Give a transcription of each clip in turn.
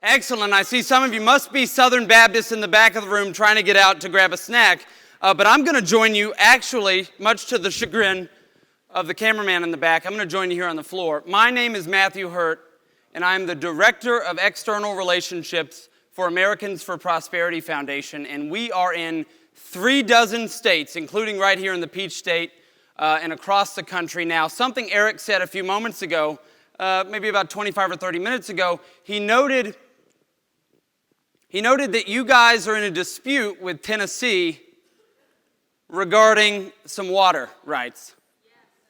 Excellent. I see some of you must be Southern Baptists in the back of the room trying to get out to grab a snack. But I'm going to join you, actually, much to the chagrin of the cameraman in the back. I'm going to join you here on the floor. My name is Matthew Hurt, and I'm the Director of External Relationships for Americans for Prosperity Foundation. And we are in 36 states, including right here in the Peach State and across the country. Now, something Eric said a few moments ago, maybe about 25 or 30 minutes ago, he noted that you guys are in a dispute with Tennessee regarding some water rights.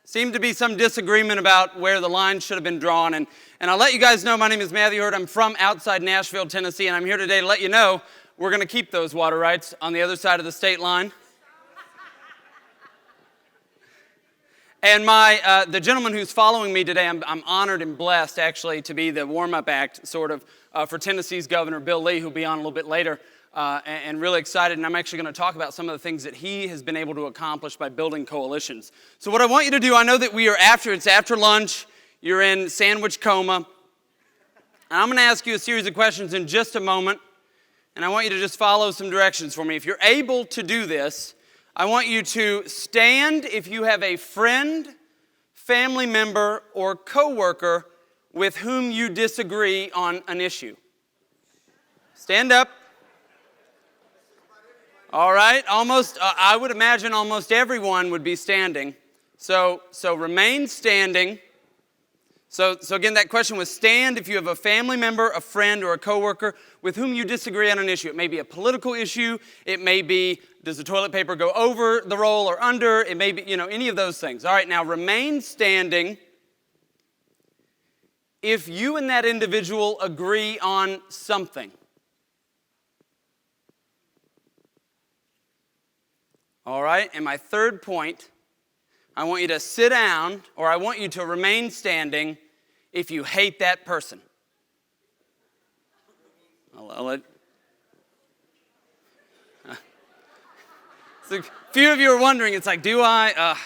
Seemed to be some disagreement about where the line should have been drawn. And I'll let you guys know, my name is Matthew Hurt. I'm from outside Nashville, Tennessee, and I'm here today to let you know we're going to keep those water rights on the other side of the state line. And the gentleman who's following me today, I'm honored and blessed, actually, to be the warm-up act, sort of, for Tennessee's Governor Bill Lee, who'll be on a little bit later, and really excited. And I'm actually going to talk about some of the things that he has been able to accomplish by building coalitions. So what I want you to do, I know that it's after lunch, you're in sandwich coma, and I'm going to ask you a series of questions in just a moment, and I want you to just follow some directions for me. If you're able to do this, I want you to stand if you have a friend, family member, or coworker with whom you disagree on an issue. Stand up. All right, I would imagine almost everyone would be standing. So remain standing. So again, that question was stand if you have a family member, a friend, or a coworker with whom you disagree on an issue. It may be a political issue. It may be, does the toilet paper go over the roll or under? It may be, any of those things. All right, now remain standing if you and that individual agree on something. All right, and my third point, I want you to sit down, or I want you to remain standing if you hate that person. So a few of you are wondering, it's like, do I?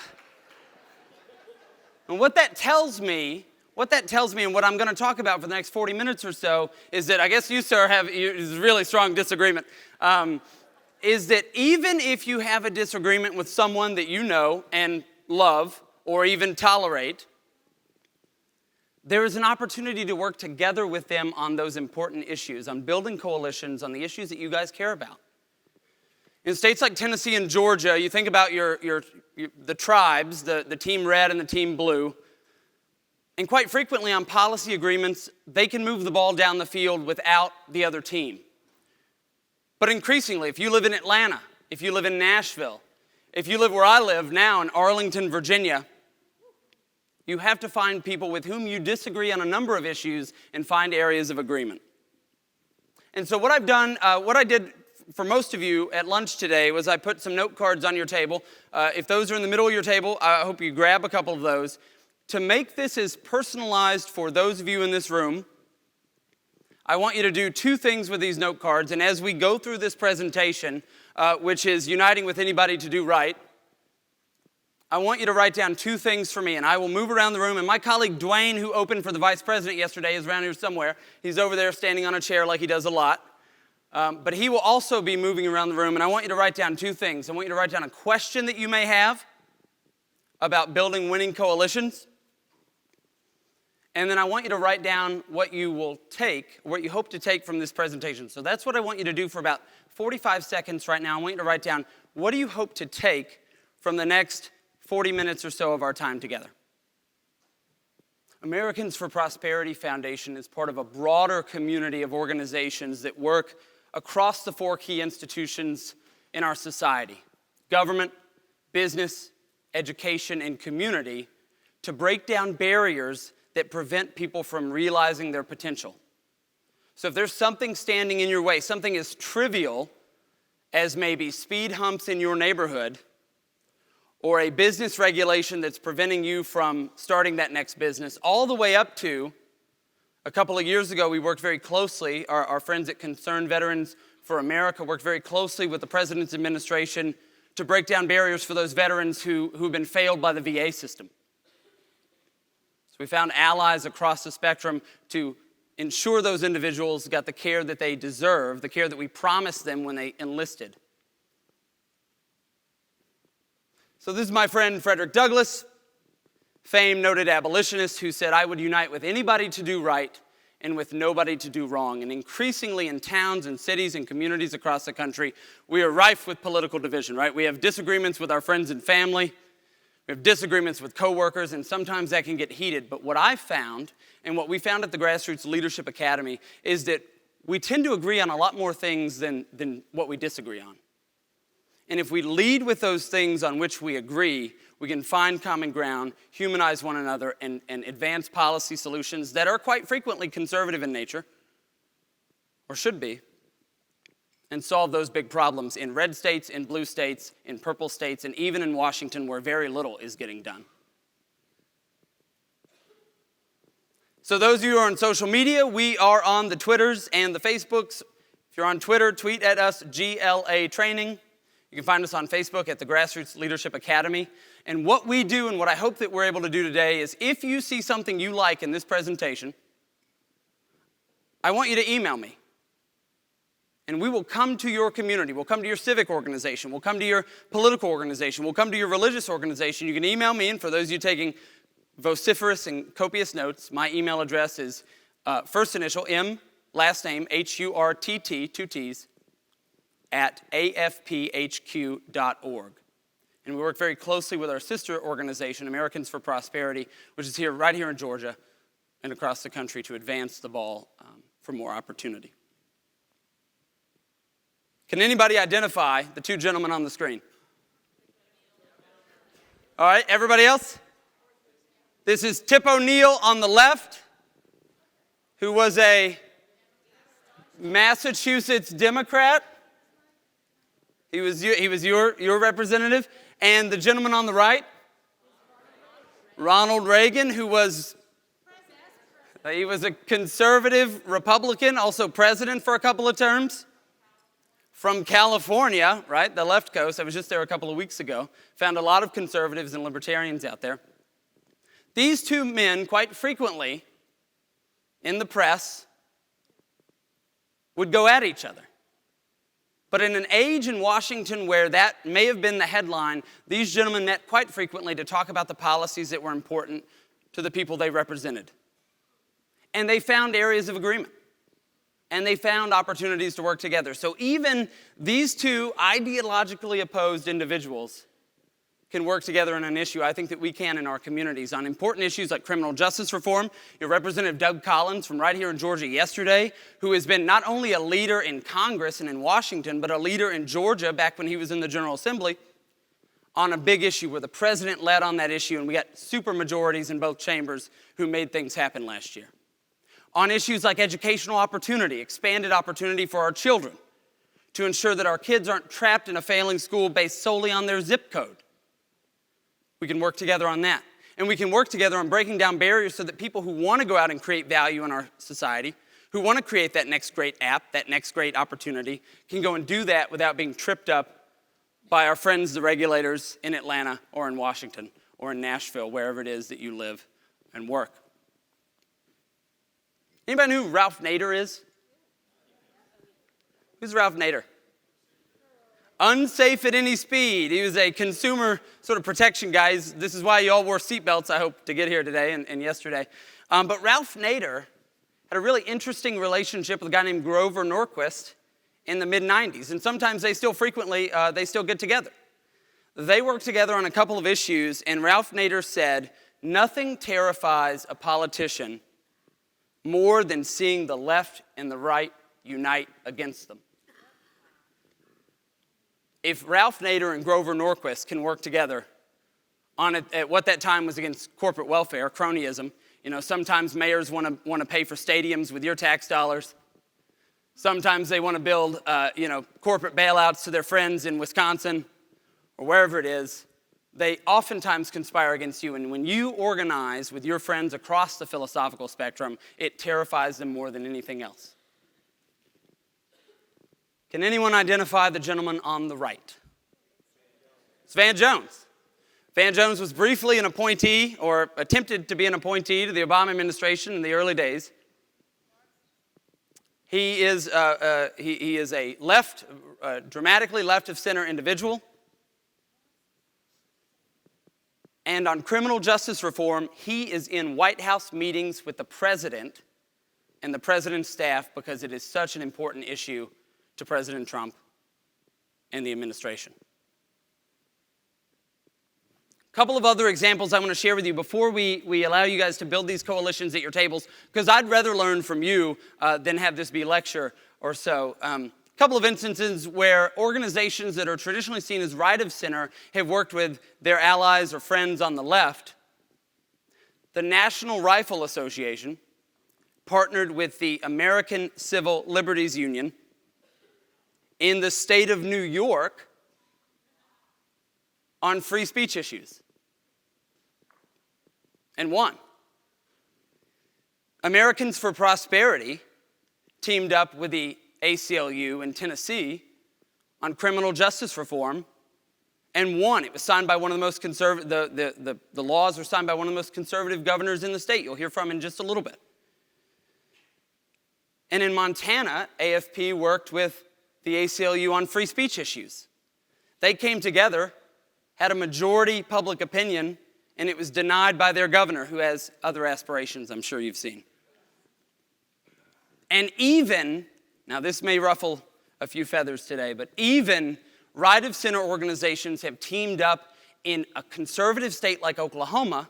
And what that tells me, and what I'm going to talk about for the next 40 minutes or so, is that I guess you, sir, have a really strong disagreement. Is that even if you have a disagreement with someone that you know and love or even tolerate, there is an opportunity to work together with them on those important issues, on building coalitions, on the issues that you guys care about. In states like Tennessee and Georgia, you think about the tribes, the team red and the team blue, and quite frequently on policy agreements, they can move the ball down the field without the other team. But increasingly, if you live in Atlanta, if you live in Nashville, if you live where I live now in Arlington, Virginia, you have to find people with whom you disagree on a number of issues and find areas of agreement. And so what I've done, what I did for most of you at lunch today was I put some note cards on your table. If those are in the middle of your table, I hope you grab a couple of those. To make this as personalized for those of you in this room, I want you to do two things with these note cards, and as we go through this presentation, which is uniting with anybody to do right, I want you to write down two things for me, and I will move around the room, and my colleague Dwayne, who opened for the vice president yesterday, is around here somewhere. He's over there standing on a chair like he does a lot, but he will also be moving around the room, and I want you to write down two things. I want you to write down a question that you may have about building winning coalitions, and then I want you to write down what you hope to take from this presentation. So that's what I want you to do for about 45 seconds right now. I want you to write down, what do you hope to take from the next 40 minutes or so of our time together? Americans for Prosperity Foundation is part of a broader community of organizations that work across the four key institutions in our society: government, business, education, and community, to break down barriers that prevent people from realizing their potential. So if there's something standing in your way, something as trivial as maybe speed humps in your neighborhood, or a business regulation that's preventing you from starting that next business, all the way up to, a couple of years ago, we worked very closely, our friends at Concerned Veterans for America worked very closely with the President's administration to break down barriers for those veterans who've been failed by the VA system. So we found allies across the spectrum to ensure those individuals got the care that they deserve, the care that we promised them when they enlisted. So this is my friend Frederick Douglass, famed noted abolitionist, who said, "I would unite with anybody to do right and with nobody to do wrong." And increasingly in towns and cities and communities across the country, we are rife with political division, right? We have disagreements with our friends and family. We have disagreements with coworkers, and sometimes that can get heated. But what I found, and what we found at the Grassroots Leadership Academy, is that we tend to agree on a lot more things than what we disagree on. And if we lead with those things on which we agree, we can find common ground, humanize one another, and advance policy solutions that are quite frequently conservative in nature, or should be, and solve those big problems in red states, in blue states, in purple states, and even in Washington where very little is getting done. So those of you who are on social media, we are on the Twitters and the Facebooks. If you're on Twitter, tweet at us, GLA Training. You can find us on Facebook at the Grassroots Leadership Academy. And what we do, and what I hope that we're able to do today, is if you see something you like in this presentation, I want you to email me. And we will come to your community. We'll come to your civic organization. We'll come to your political organization. We'll come to your religious organization. You can email me, and for those of you taking vociferous and copious notes, my email address is first initial M, last name HURTT, 2 T's, at afphq.org. And we work very closely with our sister organization, Americans for Prosperity, which is right here in Georgia and across the country to advance the ball for more opportunity. Can anybody identify the two gentlemen on the screen? All right, everybody else? This is Tip O'Neill on the left, who was a Massachusetts Democrat. He was your representative. And the gentleman on the right, Ronald Reagan, who was he was a conservative Republican, also president for a couple of terms. From California, right, the left coast. I was just there a couple of weeks ago. Found a lot of conservatives and libertarians out there. These two men, quite frequently, in the press, would go at each other. But in an age in Washington where that may have been the headline, these gentlemen met quite frequently to talk about the policies that were important to the people they represented. And they found areas of agreement. And they found opportunities to work together. So even these two ideologically opposed individuals can work together on an issue I think that we can in our communities. On important issues like criminal justice reform, your Representative Doug Collins from right here in Georgia yesterday, who has been not only a leader in Congress and in Washington, but a leader in Georgia back when he was in the General Assembly, on a big issue where the president led on that issue, and we got super majorities in both chambers who made things happen last year. On issues like educational opportunity, expanded opportunity for our children, to ensure that our kids aren't trapped in a failing school based solely on their zip code. We can work together on that. And we can work together on breaking down barriers so that people who want to go out and create value in our society, who want to create that next great app, that next great opportunity, can go and do that without being tripped up by our friends, the regulators in Atlanta or in Washington or in Nashville, wherever it is that you live and work. Anybody know who Ralph Nader is? Who's Ralph Nader? Unsafe at any speed. He was a consumer sort of protection guy. This is why you all wore seatbelts, I hope, to get here today and yesterday. But Ralph Nader had a really interesting relationship with a guy named Grover Norquist in the mid-'90s. And sometimes they still get together. They worked together on a couple of issues, and Ralph Nader said, "Nothing terrifies a politician more than seeing the left and the right unite against them." If Ralph Nader and Grover Norquist can work together on at what that time was against corporate welfare, cronyism, sometimes mayors want to pay for stadiums with your tax dollars. Sometimes they want to build, corporate bailouts to their friends in Wisconsin or wherever it is. They oftentimes conspire against you, and when you organize with your friends across the philosophical spectrum, it terrifies them more than anything else. Can anyone identify the gentleman on the right? It's Van Jones. Van Jones was briefly an appointee, or attempted to be an appointee to the Obama administration in the early days. He is a dramatically left of center individual. And on criminal justice reform, he is in White House meetings with the president and the president's staff because it is such an important issue to President Trump and the administration. A couple of other examples I want to share with you before we allow you guys to build these coalitions at your tables, because I'd rather learn from you than have this be lecture or so. A couple of instances where organizations that are traditionally seen as right of center have worked with their allies or friends on the left. The National Rifle Association partnered with the American Civil Liberties Union in the state of New York on free speech issues, and won. Americans for Prosperity teamed up with the ACLU in Tennessee on criminal justice reform and won. It was signed by one of the most conservative, the laws were signed by one of the most conservative governors in the state. You'll hear from in just a little bit. And in Montana, AFP worked with the ACLU on free speech issues. They came together, had a majority public opinion, and it was denied by their governor, who has other aspirations I'm sure you've seen. And even, now this may ruffle a few feathers today, but even right of center organizations have teamed up in a conservative state like Oklahoma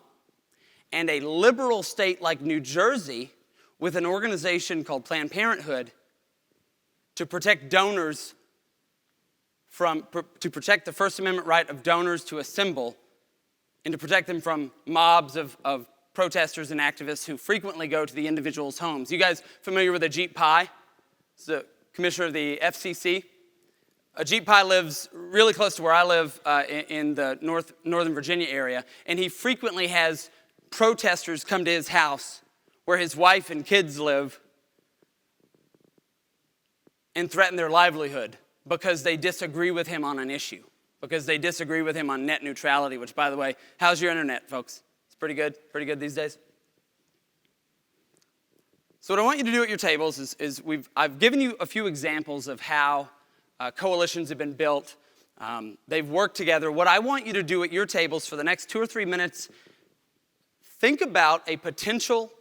and a liberal state like New Jersey with an organization called Planned Parenthood to protect donors to protect the First Amendment right of donors to assemble and to protect them from mobs of protesters and activists who frequently go to the individuals' homes. You guys familiar with Ajit Pai? He's the commissioner of the FCC. Ajit Pai lives really close to where I live in the Northern Virginia area, and he frequently has protesters come to his house where his wife and kids live and threaten their livelihood because they disagree with him on an issue, because they disagree with him on net neutrality, which, by the way, how's your internet, folks? It's pretty good these days. So what I want you to do at your tables is I've given you a few examples of how coalitions have been built. They've worked together. What I want you to do at your tables for the next 2 or 3 minutes, think about a potential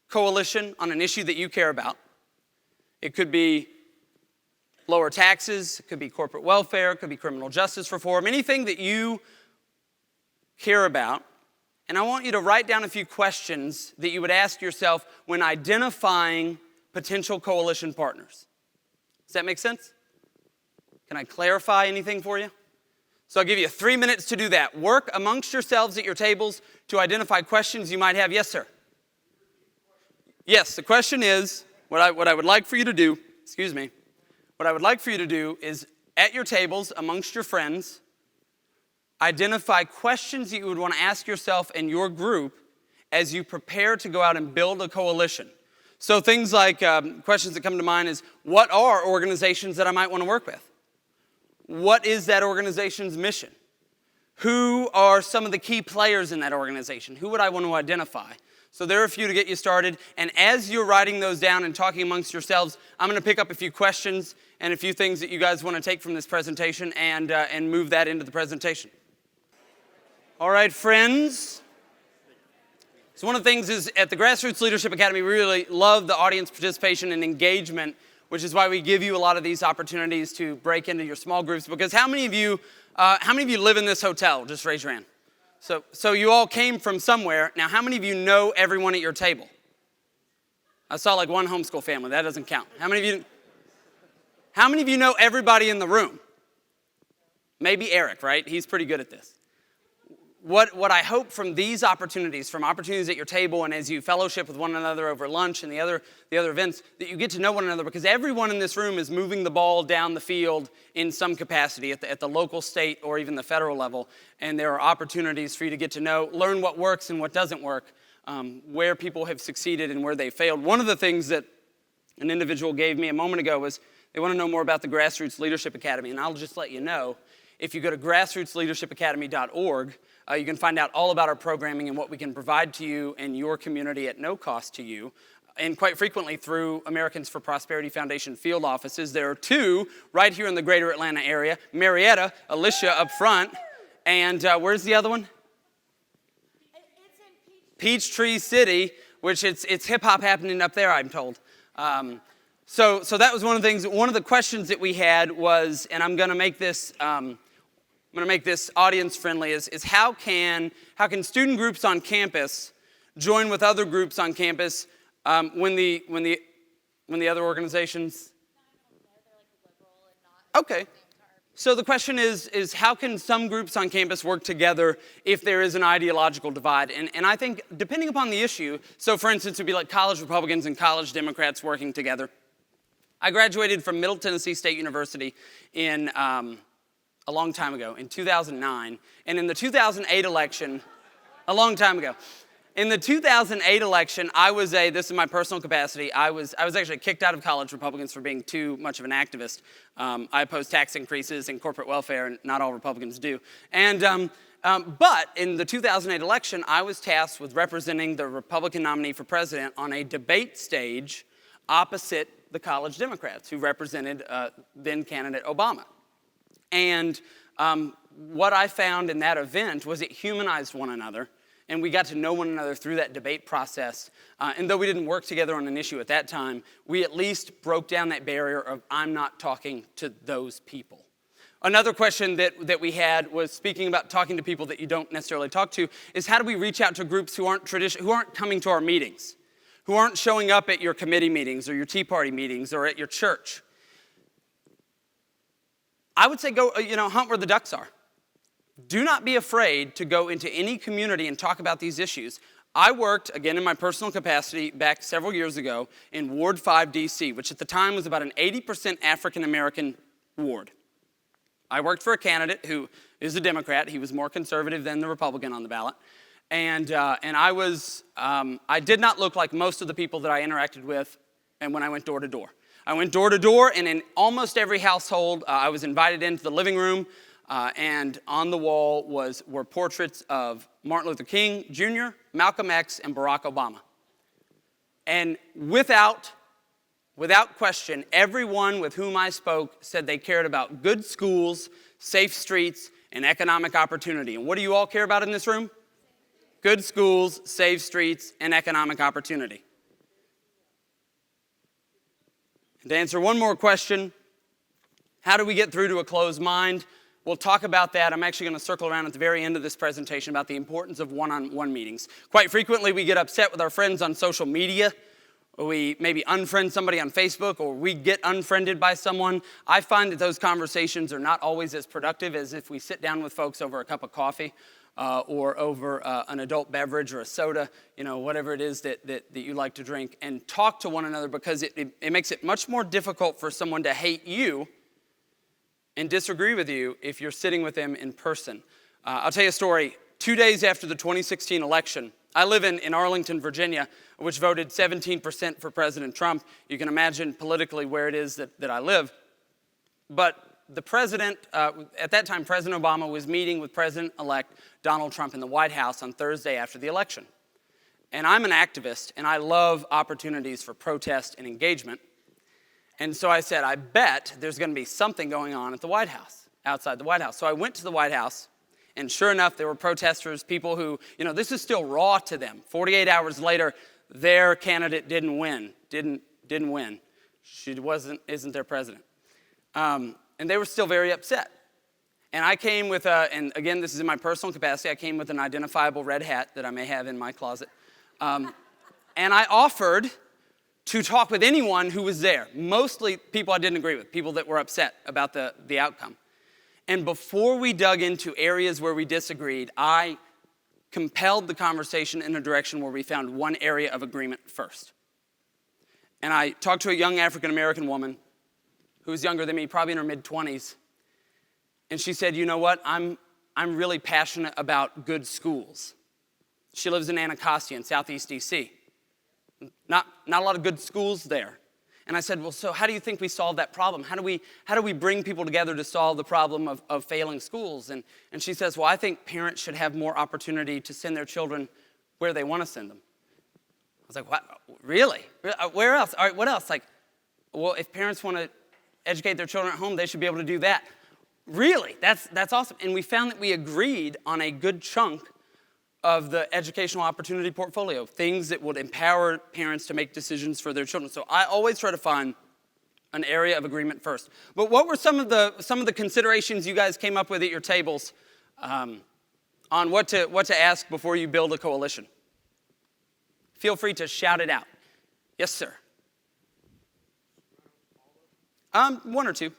coalition on an issue that you care about. It could be lower taxes, it could be corporate welfare, it could be criminal justice reform, anything that you care about. And I want you to write down a few questions that you would ask yourself when identifying potential coalition partners. Does that make sense? Can I clarify anything for you? So I'll give you 3 minutes to do that. Work amongst yourselves at your tables to identify questions you might have. Yes, sir. Yes, the question is, what I would like for you to do, what I would like for you to do is, at your tables, amongst your friends, identify questions that you would want to ask yourself and your group as you prepare to go out and build a coalition. So things like, questions that come to mind is, what are organizations that I might want to work with? What is that organization's mission? Who are some of the key players in that organization? Who would I want to identify? So there are a few to get you started. And as you're writing those down and talking amongst yourselves, I'm going to pick up a few questions and a few things that you guys want to take from this presentation and move that into the presentation. All right, friends. So one of the things is at the Grassroots Leadership Academy, we really love the audience participation and engagement, which is why we give you a lot of these opportunities to break into your small groups. Because how many of you live in this hotel? Just raise your hand. So you all came from somewhere. Now, how many of you know everyone at your table? I saw like one homeschool family. That doesn't count. How many of you know everybody in the room? Maybe Eric, right? He's pretty good at this. What I hope from these opportunities, from opportunities at your table and as you fellowship with one another over lunch and the other events, that you get to know one another, because everyone in this room is moving the ball down the field in some capacity at the local, state, or even the federal level. And there are opportunities for you to get to know, learn what works and what doesn't work, where people have succeeded and where they failed. One of the things that an individual gave me a moment ago was they want to know more about the Grassroots Leadership Academy. And I'll just let you know, if you go to grassrootsleadershipacademy.org, you can find out all about our programming and what we can provide to you and your community at no cost to you. and quite frequently through Americans for Prosperity Foundation field offices. There are 2 right here in the greater Atlanta area. Marietta, Alicia up front, and where's the other one? Peachtree City, which it's hip-hop happening up there, I'm told. So that was one of the things. One of the questions that we had was, and I'm going to make this audience friendly, is how can student groups on campus join with other groups on campus when the other organizations? Okay. So the question is how can some groups on campus work together if there is an ideological divide? And I think depending upon the issue, so for instance, it would be like college Republicans and college Democrats working together. I graduated from Middle Tennessee State University in a long time ago, in 2009. And in the 2008 election, a long time ago. In the 2008 election, this is my personal capacity, I was actually kicked out of college Republicans for being too much of an activist. I oppose tax increases and corporate welfare, and not all Republicans do. And but in the 2008 election, I was tasked with representing the Republican nominee for president on a debate stage opposite the college Democrats who represented then candidate Obama. And what I found in that event was it humanized one another. And we got to know one another through that debate process. And though we didn't work together on an issue at that time, we at least broke down that barrier of I'm not talking to those people. Another question that we had was speaking about talking to people that you don't necessarily talk to is how do we reach out to groups who aren't coming to our meetings, who aren't showing up at your committee meetings or your Tea Party meetings or at your church? I would say go, hunt where the ducks are. Do not be afraid to go into any community and talk about these issues. I worked, again in my personal capacity, back several years ago in Ward 5, D.C., which at the time was about an 80% African-American ward. I worked for a candidate who is a Democrat. He was more conservative than the Republican on the ballot. And I did not look like most of the people that I interacted with and when I went door to door. I went door to door, and in almost every household, I was invited into the living room. And on the wall were portraits of Martin Luther King Jr., Malcolm X, and Barack Obama. And without question, everyone with whom I spoke said they cared about good schools, safe streets, and economic opportunity. And what do you all care about in this room? Good schools, safe streets, and economic opportunity. And to answer one more question, how do we get through to a closed mind? We'll talk about that. I'm actually going to circle around at the very end of this presentation about the importance of one-on-one meetings. Quite frequently, we get upset with our friends on social media. Or we maybe unfriend somebody on Facebook, or we get unfriended by someone. I find that those conversations are not always as productive as if we sit down with folks over a cup of coffee or over an adult beverage or a soda, whatever it is that you like to drink, and talk to one another, because it makes it much more difficult for someone to hate you and disagree with you if you're sitting with them in person. I'll tell you a story. 2 days after the 2016 election, I live in Arlington, Virginia, which voted 17% for President Trump. You can imagine politically where it is that I live. But the president, at that time, President Obama was meeting with President-elect Donald Trump in the White House on Thursday after the election. And I'm an activist, and I love opportunities for protest and engagement. And so I said, I bet there's going to be something going on at the White House, outside the White House. So I went to the White House, and sure enough, there were protesters, people who, this is still raw to them. 48 hours later, their candidate didn't win. Didn't win. She isn't their president. And they were still very upset. And I came with and again, this is in my personal capacity, I came with an identifiable red hat that I may have in my closet. And I offered to talk with anyone who was there, mostly people I didn't agree with, people that were upset about the outcome. And before we dug into areas where we disagreed, I compelled the conversation in a direction where we found one area of agreement first. And I talked to a young African-American woman who was younger than me, probably in her mid-20s. And she said, you know what, I'm really passionate about good schools. She lives in Anacostia in Southeast D.C. Not a lot of good schools there. And I said, well, so how do you think we solve that problem? How do we bring people together to solve the problem of failing schools? And she says, well, I think parents should have more opportunity to send their children where they want to send them. was like, what? Really? Where else? All right, what else? Like, well, if parents want to educate their children at home, they should be able to do that. Really? That's awesome. And we found that we agreed on a good chunk of the educational opportunity portfolio, things that would empower parents to make decisions for their children. So I always try to find an area of agreement first. But what were some of the considerations you guys came up with at your tables on what to ask before you build a coalition? Feel free to shout it out. Yes, sir. One or two. Okay.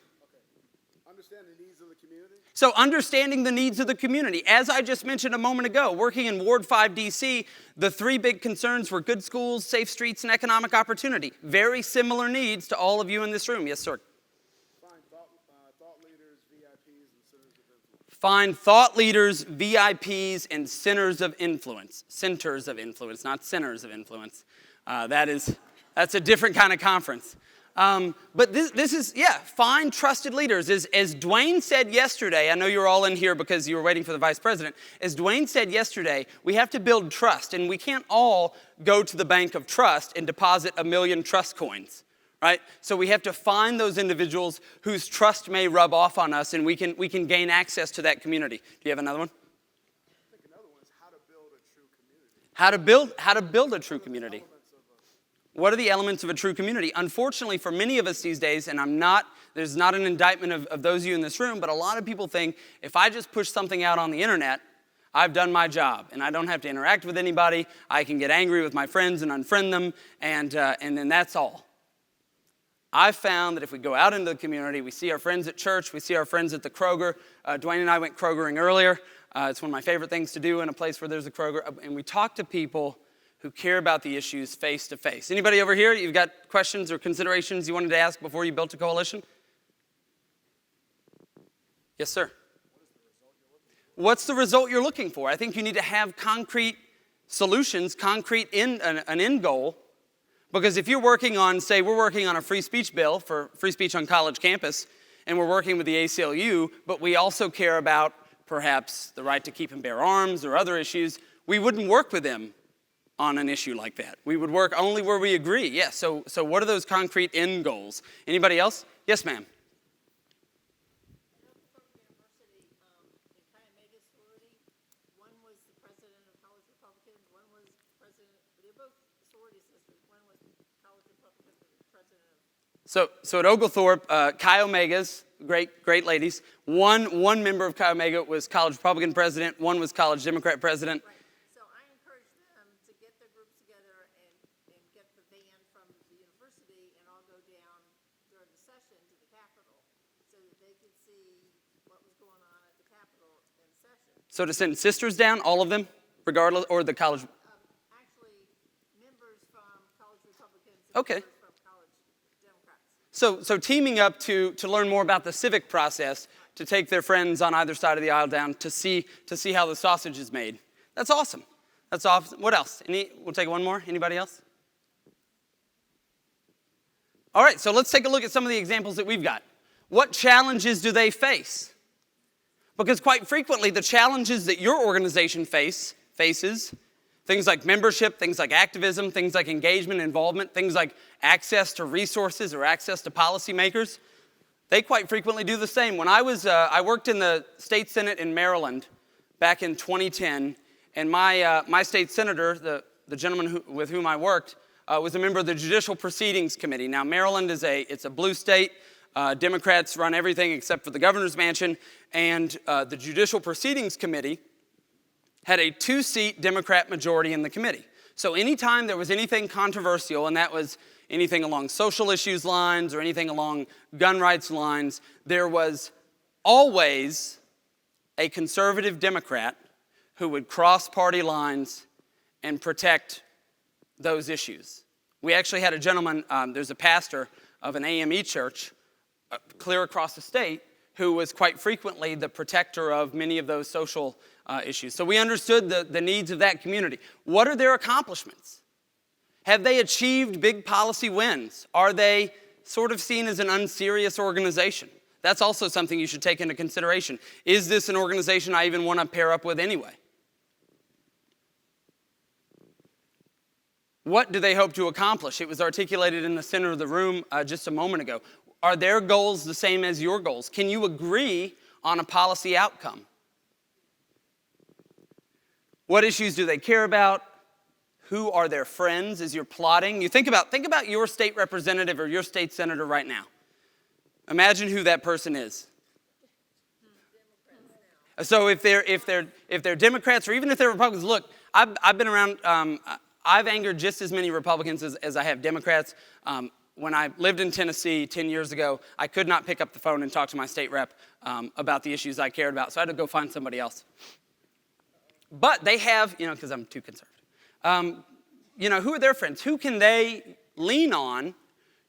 Understand the needs of the community. So understanding the needs of the community. As I just mentioned a moment ago, working in Ward 5 DC, the three big concerns were good schools, safe streets, and economic opportunity. Very similar needs to all of you in this room. Yes, sir. Find thought leaders, VIPs, and centers of influence. Find thought leaders, VIPs, and centers of influence. Centers of influence, not centers of influence. That's a different kind of conference. But this is, find trusted leaders. As Dwayne said yesterday, I know you're all in here because you were waiting for the vice president. As Dwayne said yesterday, we have to build trust, and we can't all go to the bank of trust and deposit 1 million trust coins, right? So we have to find those individuals whose trust may rub off on us, and we can gain access to that community. Do you have another one? I think another one is how to build a true community. How to build a true community. What are the elements of a true community? Unfortunately, for many of us these days, and there's not an indictment of those of you in this room, but a lot of people think if I just push something out on the internet, I've done my job, and I don't have to interact with anybody. I can get angry with my friends and unfriend them, and then that's all. I've found that if we go out into the community, we see our friends at church, we see our friends at the Kroger. Dwayne and I went Krogering earlier. It's one of my favorite things to do in a place where there's a Kroger, and we talk to people who care about the issues face to face. Anybody over here, you've got questions or considerations you wanted to ask before you built a coalition? Yes, sir. What's the result you're looking for? I think you need to have concrete solutions, an end goal. Because if you're working on, say, we're working on a free speech bill for free speech on college campus, and we're working with the ACLU, but we also care about perhaps the right to keep and bear arms or other issues, we wouldn't work with them on an issue like that. We would work only where we agree. Yes, so what are those concrete end goals? Anybody else? Yes, ma'am. So at Oglethorpe, Chi Omegas, great ladies. One member of Chi Omega was college Republican president, one was college Democrat president. Right. So I encouraged them to get their groups together and get the van from the university and all go down during the session to the Capitol so that they could see what was going on at the Capitol in session. So to send sisters down, all of them, regardless, or the college? Actually, members from college Republicans and Okay. members from college Democrats. So teaming up to learn more about the civic process, to take their friends on either side of the aisle down to see how the sausage is made. That's awesome. That's awesome. What else? We'll take one more. Anybody else? All right, so let's take a look at some of the examples that we've got. What challenges do they face? Because quite frequently, the challenges that your organization faces, things like membership, things like activism, things like engagement, involvement, things like access to resources or access to policymakers, they quite frequently do the same. When I worked in the state senate in Maryland back in 2010, and my state senator, the gentleman with whom I worked, was a member of the Judicial Proceedings Committee. Now, Maryland it's a blue state. Democrats run everything except for the governor's mansion, and the Judicial Proceedings Committee had a 2-seat Democrat majority in the committee. So anytime there was anything controversial, and that was anything along social issues lines or anything along gun rights lines, there was always a conservative Democrat who would cross party lines and protect those issues. We actually had a gentleman, there's a pastor of an AME church clear across the state who was quite frequently the protector of many of those social issues. So we understood the needs of that community. What are their accomplishments? Have they achieved big policy wins? Are they sort of seen as an unserious organization? That's also something you should take into consideration. Is this an organization I even want to pair up with anyway? What do they hope to accomplish? It was articulated in the center of the room just a moment ago. Are their goals the same as your goals? Can you agree on a policy outcome? What issues do they care about? Who are their friends as you're plotting? You think about your state representative or your state senator right now. Imagine who that person is. So if they're Democrats or even if they're Republicans, look, I've been around. I've angered just as many Republicans as I have Democrats. When I lived in Tennessee 10 years ago, I could not pick up the phone and talk to my state rep about the issues I cared about, so I had to go find somebody else. But they have, because I'm too conservative. Who are their friends? Who can they lean on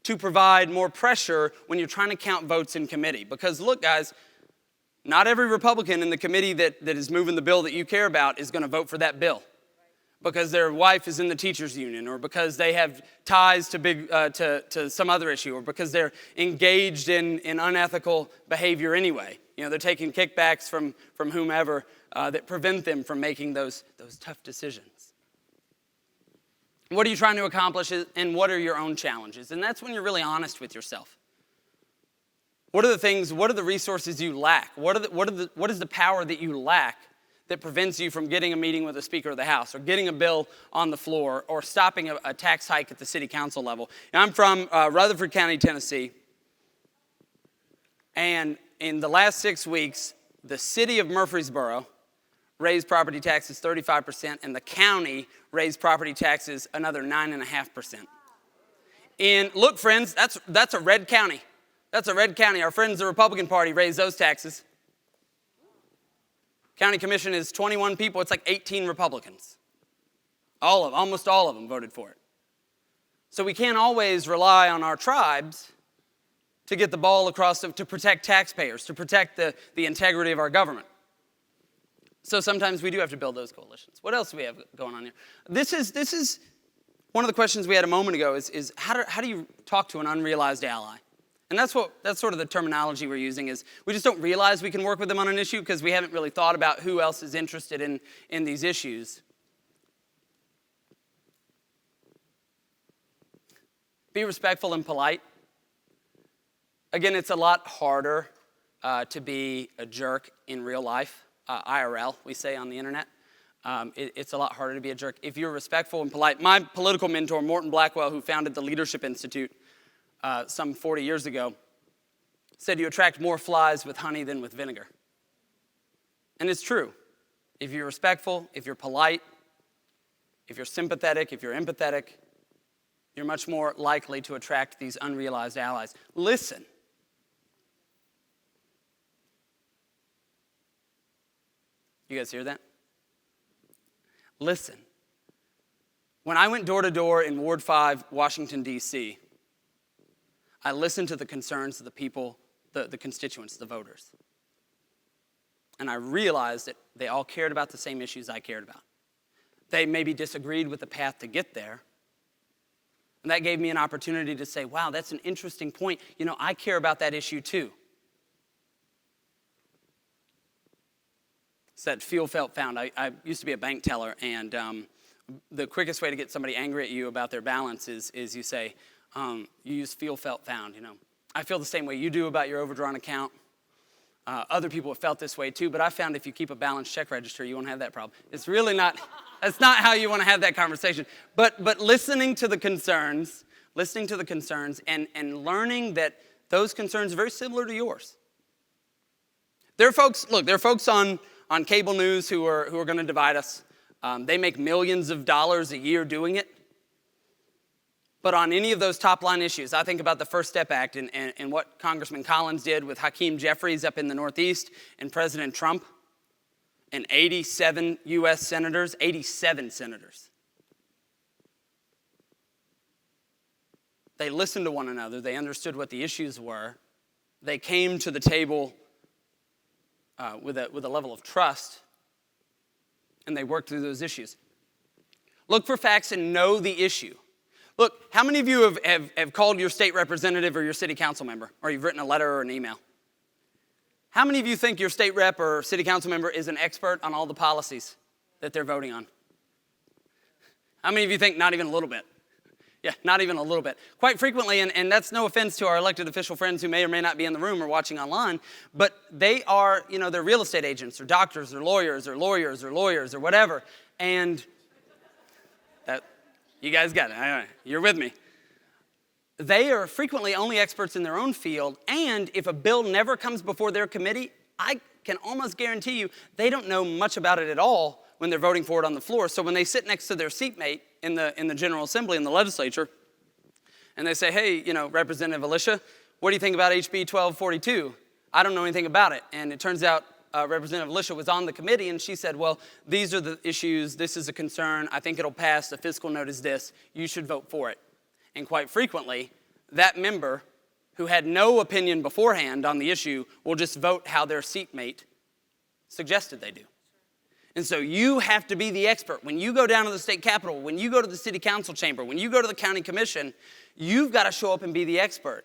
to provide more pressure when you're trying to count votes in committee? Because look, guys, not every Republican in the committee that is moving the bill that you care about is going to vote for that bill because their wife is in the teachers union or because they have ties to some other issue or because they're engaged in unethical behavior anyway. They're taking kickbacks from whomever that prevent them from making those tough decisions. What are you trying to accomplish and what are your own challenges? And that's when you're really honest with yourself. What are the resources you lack? What is the power that you lack that prevents you from getting a meeting with the Speaker of the House or getting a bill on the floor or stopping a tax hike at the city council level? Now, I'm from Rutherford County, Tennessee, and in the last 6 weeks, the city of Murfreesboro raised property taxes 35%, and the county raised property taxes another 9.5%. And look, friends, that's a red county. That's a red county. Our friends, the Republican Party, raised those taxes. County commission is 21 people. It's like 18 Republicans. Almost all of them voted for it. So we can't always rely on our tribes to get the ball across, to protect taxpayers, to protect the integrity of our government. So sometimes we do have to build those coalitions. What else do we have going on here? This is one of the questions we had a moment ago is how do you talk to an unrealized ally? And that's sort of the terminology we're using is we just don't realize we can work with them on an issue because we haven't really thought about who else is interested in these issues. Be respectful and polite. Again, it's a lot harder to be a jerk in real life. IRL, we say on the internet. It's a lot harder to be a jerk. If you're respectful and polite. My political mentor, Morton Blackwell, who founded the Leadership Institute some 40 years ago, said you attract more flies with honey than with vinegar. And it's true. If you're respectful, if you're polite, if you're sympathetic, if you're empathetic, you're much more likely to attract these unrealized allies. Listen. You guys hear that? Listen. When I went door to door in Ward 5, Washington, D.C., I listened to the concerns of the people, the constituents, the voters. And I realized that they all cared about the same issues I cared about. They maybe disagreed with the path to get there. And that gave me an opportunity to say, wow, that's an interesting point. I care about that issue too. It's that feel, felt, found. I used to be a bank teller, and the quickest way to get somebody angry at you about their balance is you say, you use feel, felt, found. I feel the same way you do about your overdrawn account. Other people have felt this way too, but I found if you keep a balanced check register, you won't have that problem. It's really not, that's not how you want to have that conversation. But listening to the concerns and learning that those concerns are very similar to yours. There are folks on cable news who are going to divide us. They make millions of dollars a year doing it. But on any of those top-line issues, I think about the First Step Act and what Congressman Collins did with Hakeem Jeffries up in the Northeast and President Trump and 87 U.S. senators, 87 senators. They listened to one another. They understood what the issues were. They came to the table with a level of trust, and they worked through those issues. Look for facts and know the issue. Look, how many of you have called your state representative or your city council member, or you've written a letter or an email? How many of you think your state rep or city council member is an expert on all the policies that they're voting on? How many of you think not even a little bit? Yeah, not even a little bit. Quite frequently, and that's no offense to our elected official friends who may or may not be in the room or watching online, but they are, they're real estate agents or doctors or lawyers or whatever. And that, you guys got it. All right, you're with me. They are frequently only experts in their own field, and if a bill never comes before their committee, I can almost guarantee you they don't know much about it at all when they're voting for it on the floor. So when they sit next to their seatmate in the General Assembly, in the legislature, and they say, hey, Representative Alicia, what do you think about HB 1242? I don't know anything about it. And it turns out Representative Alicia was on the committee, and she said, well, these are the issues, this is a concern, I think it'll pass, the fiscal note is this, you should vote for it. And quite frequently, that member who had no opinion beforehand on the issue will just vote how their seatmate suggested they do. And so you have to be the expert. When you go down to the state capitol, when you go to the city council chamber, when you go to the county commission, you've got to show up and be the expert.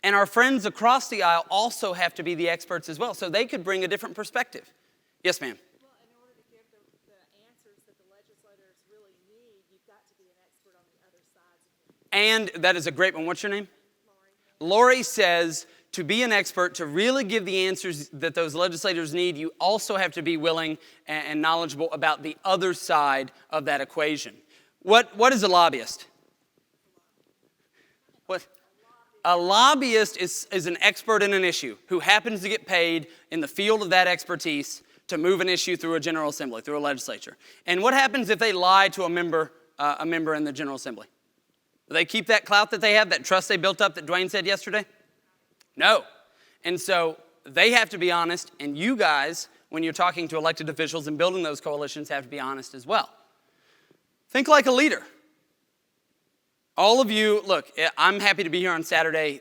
And our friends across the aisle also have to be the experts as well, so they could bring a different perspective. Yes, ma'am. Well, in order to give the answers that the legislators really need, you've got to be an expert on the other sides. And that is a great one. What's your name? Lori says, to be an expert, to really give the answers that those legislators need, you also have to be willing and knowledgeable about the other side of that equation. What is a lobbyist? What? A lobbyist is an expert in an issue who happens to get paid in the field of that expertise to move an issue through a General Assembly, through a legislature. And what happens if they lie to a member in the General Assembly? Do they keep that clout that they have, that trust they built up that Dwayne said yesterday? No. And so they have to be honest, and you guys, when you're talking to elected officials and building those coalitions, have to be honest as well. Think like a leader. All of you, look, I'm happy to be here on Saturday.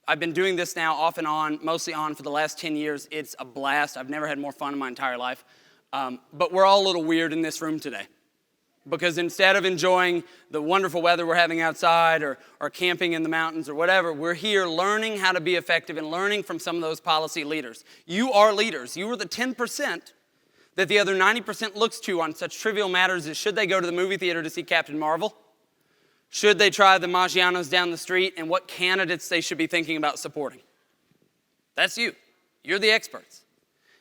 I've been doing this now off and on, mostly on for the last 10 years. It's a blast. I've never had more fun in my entire life. But we're all a little weird in this room today. Because instead of enjoying the wonderful weather we're having outside or camping in the mountains or whatever, we're here learning how to be effective and learning from some of those policy leaders. You are leaders. You are the 10% that the other 90% looks to on such trivial matters as should they go to the movie theater to see Captain Marvel? Should they try the Maggiano's down the street, and what candidates they should be thinking about supporting? That's you. You're the experts.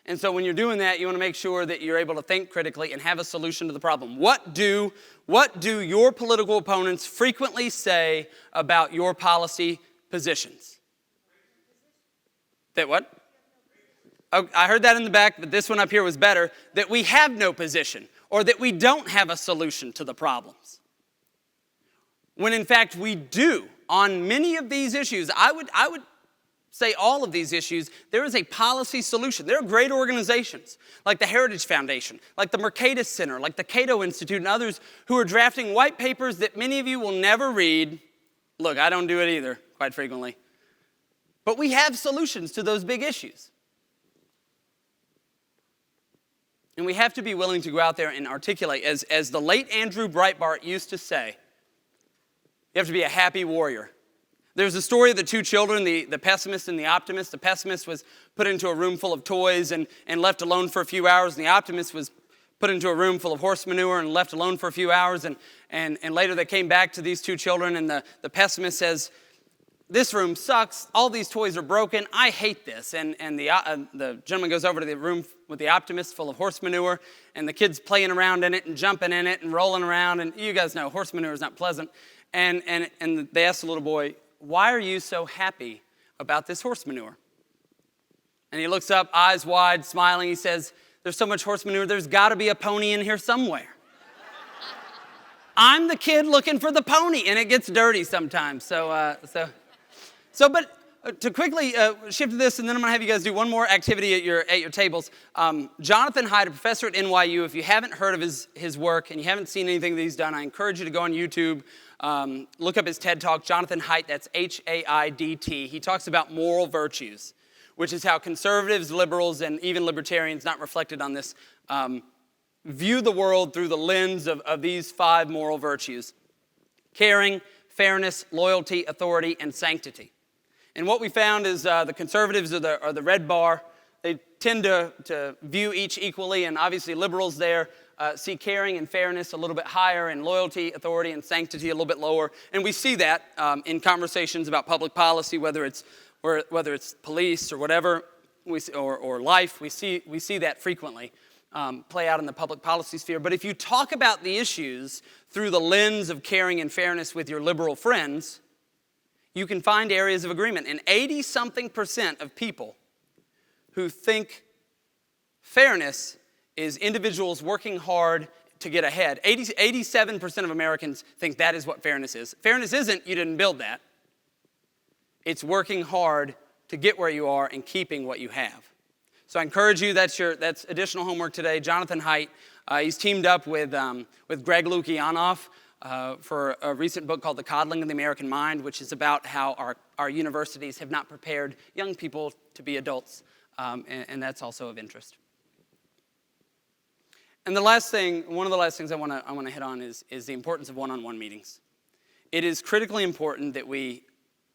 And so when you're doing that, you want to make sure that you're able to think critically and have a solution to the problem. What do your political opponents frequently say about your policy positions? That what? Oh, I heard that in the back, but this one up here was better. That we have no position, or that we don't have a solution to the problems. When in fact we do. On many of these issues, I would say all of these issues, there is a policy solution. There are great organizations like the Heritage Foundation, like the Mercatus Center, like the Cato Institute, and others who are drafting white papers that many of you will never read. Look, I don't do it either, quite frequently. But we have solutions to those big issues. And we have to be willing to go out there and articulate, as the late Andrew Breitbart used to say, you have to be a happy warrior. There's a story of the two children, the pessimist and the optimist. The pessimist was put into a room full of toys and left alone for a few hours. And the optimist was put into a room full of horse manure and left alone for a few hours. And later they came back to these two children, and the pessimist says, this room sucks. All these toys are broken. I hate this. And the gentleman goes over to the room with the optimist full of horse manure, and the kid's playing around in it and jumping in it and rolling around. And you guys know horse manure is not pleasant. And they asked the little boy, why are you so happy about this horse manure? And he looks up, eyes wide, smiling. He says, there's so much horse manure, there's got to be a pony in here somewhere. I'm the kid looking for the pony, and it gets dirty sometimes. But to quickly shift to this, and then I'm going to have you guys do one more activity at your tables. Jonathan Hyde, a professor at NYU, if you haven't heard of his work and you haven't seen anything that he's done, I encourage you to go on YouTube, look up his TED Talk, Jonathan Haidt, that's H-A-I-D-T. He talks about moral virtues, which is how conservatives, liberals, and even libertarians, not reflected on this, view the world through the lens of these 5 moral virtues: caring, fairness, loyalty, authority, and sanctity. And what we found is the conservatives are the red bar. They tend to view each equally, and obviously liberals there see caring and fairness a little bit higher, and loyalty, authority, and sanctity a little bit lower. And we see that in conversations about public policy, whether it's police or whatever, or life. We see that frequently play out in the public policy sphere. But if you talk about the issues through the lens of caring and fairness with your liberal friends, you can find areas of agreement. And 80-something% of people who think fairness is individuals working hard to get ahead. 87% of Americans think that is what fairness is. Fairness isn't, you didn't build that. It's working hard to get where you are and keeping what you have. So I encourage you, that's additional homework today. Jonathan Hyde, he's teamed up with Greg Lukianoff for a recent book called The Coddling of the American Mind, which is about how our universities have not prepared young people to be adults, and that's also of interest. And one of the last things I want to hit on is the importance of one-on-one meetings. It is critically important that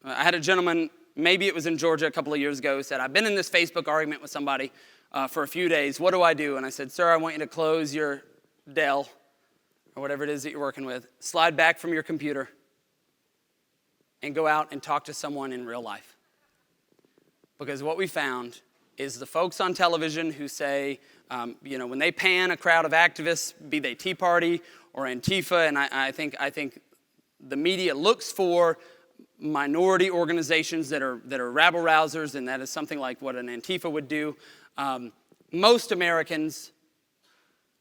I had a gentleman, maybe it was in Georgia a couple of years ago, who said, I've been in this Facebook argument with somebody for a few days. What do I do? And I said, sir, I want you to close your Dell or whatever it is that you're working with, slide back from your computer, and go out and talk to someone in real life. Because what we found is the folks on television who say, when they pan a crowd of activists, be they Tea Party or Antifa, and I think the media looks for minority organizations that are rabble-rousers, and that is something like what an Antifa would do. Most Americans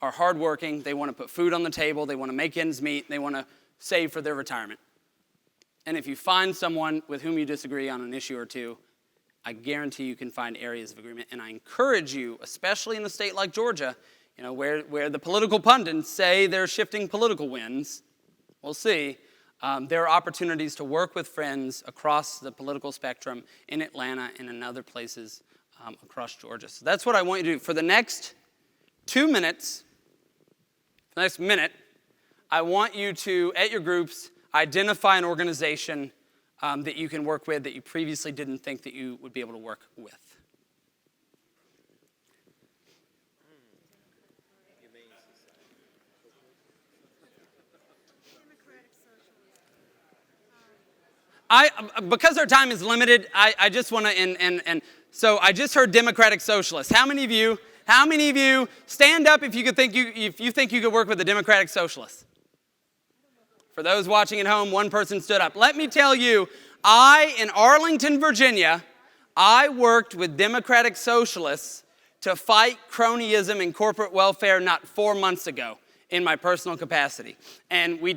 are hardworking. They want to put food on the table. They want to make ends meet. They want to save for their retirement. And if you find someone with whom you disagree on an issue or two, I guarantee you can find areas of agreement. And I encourage you, especially in a state like Georgia, where the political pundits say they're shifting political winds, we'll see. There are opportunities to work with friends across the political spectrum in Atlanta and in other places across Georgia. So that's what I want you to do. For the next 2 minutes, the next minute, I want you to, at your groups, identify an organization that you can work with that you previously didn't think that you would be able to work with. Because our time is limited, I just want to, and so I just heard Democratic Socialists. How many of you stand up if you think you could work with a Democratic Socialist? For those watching at home, one person stood up. Let me tell you, in Arlington, Virginia, I worked with Democratic Socialists to fight cronyism and corporate welfare not 4 months ago in my personal capacity. And we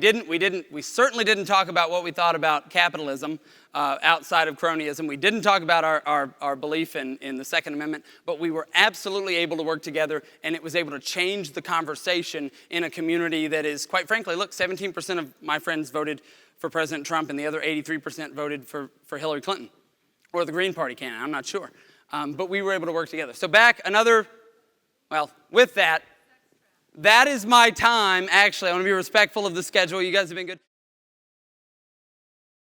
certainly didn't talk about what we thought about capitalism outside of cronyism. We didn't talk about our belief in the Second Amendment, but we were absolutely able to work together, and it was able to change the conversation in a community that is, quite frankly, look, 17% of my friends voted for President Trump, and the other 83% voted for Hillary Clinton, or the Green Party candidate, I'm not sure. But we were able to work together. So with that, that is my time. Actually, I want to be respectful of the schedule. You guys have been good.